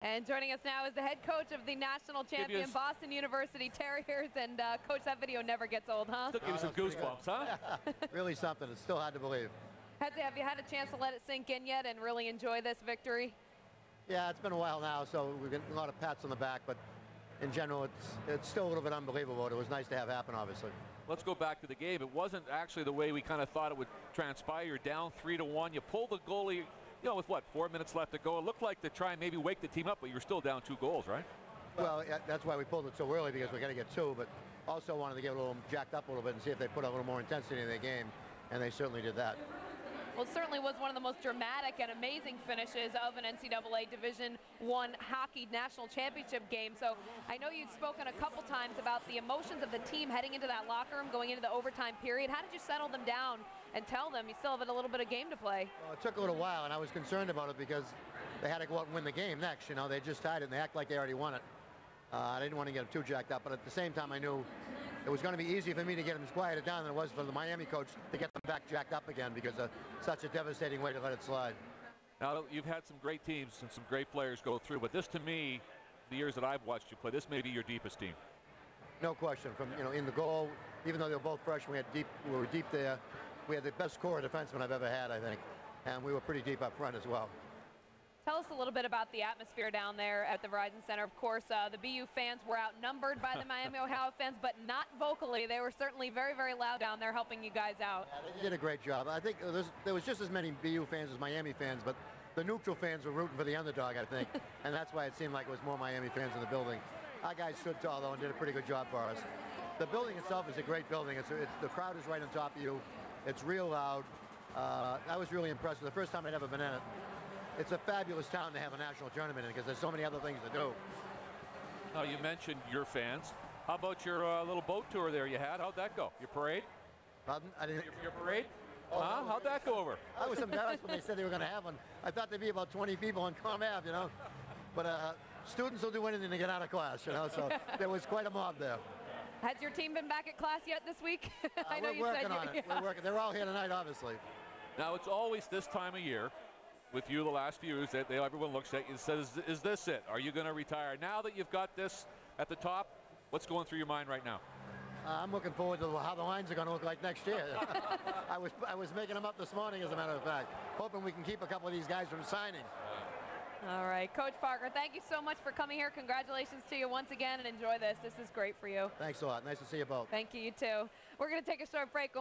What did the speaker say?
And joining us now is the head coach of the national champion Boston University Terriers. And Coach, that video never gets old, huh? Still give you some goosebumps, huh? Really something. It's still hard to believe. Have you had a chance to let it sink in yet and really enjoy this victory? Yeah, it's been a while now, so we've got a lot of pats on the back, but in general, it's still a little bit unbelievable. It was nice to have happen, obviously. Let's go back to the game. It wasn't actually the way we kind of thought it would transpire. You're down 3-1. You pull the goalie, with what, 4 minutes left to go. It looked like to try and maybe wake the team up, but you're still down 2 goals, right? Well, yeah, that's why we pulled it so early, because we got to get 2, but also wanted to get a little jacked up a little bit and see if they put a little more intensity in their game, and they certainly did that. Well, it certainly was one of the most dramatic and amazing finishes of an NCAA Division I hockey national championship game. So I know you've spoken a couple times about the emotions of the team heading into that locker room, going into the overtime period. How did you settle them down and tell them you still have a little bit of game to play? Well, it took a little while, and I was concerned about it because they had to go out and win the game next. They just tied it, and they act like they already won it. I didn't want to get them too jacked up, but at the same time, I knew it was going to be easier for me to get them quieted down than it was for the Miami coach to get them back jacked up again, because of such a devastating way to let it slide. Now, you've had some great teams and some great players go through, but this, to me, the years that I've watched you play, this may be your deepest team. No question. From in the goal, even though they were both freshmen, we were deep there. We had the best core defenseman I've ever had, I think, and we were pretty deep up front as well. Tell us a little bit about the atmosphere down there at the Verizon Center. Of course, the BU fans were outnumbered by the Miami Ohio fans, but not vocally. They were certainly very, very loud down there helping you guys out. Yeah, they did a great job. I think there was just as many BU fans as Miami fans, but the neutral fans were rooting for the underdog, I think, and that's why it seemed like it was more Miami fans in the building. Our guys stood tall, though, and did a pretty good job for us. The building itself is a great building. The crowd is right on top of you. It's real loud. I was really impressed. The first time I'd ever been in it. It's a fabulous town to have a national tournament in because there's so many other things to do. Now, you mentioned your fans. How about your little boat tour there you had? How'd that go? Your parade? Pardon? I didn't. Your parade? Oh, huh? How'd that go over? I was embarrassed when they said they were going to have one. I thought there'd be about 20 people on Com Ave, But students will do anything to get out of class, So there was quite a mob there. Has your team been back at class yet this week? I know we're working on it. We're working. They're all here tonight, obviously. Now, it's always this time of year. With you the last few years, everyone looks at you and says, is this it? Are you going to retire? Now that you've got this at the top, what's going through your mind right now? I'm looking forward to how the lines are going to look like next year. I was making them up this morning, as a matter of fact, hoping we can keep a couple of these guys from signing. All right, Coach Parker, thank you so much for coming here. Congratulations to you once again, and enjoy this. This is great for you. Thanks a lot. Nice to see you both. Thank you, you too. We're going to take a short break.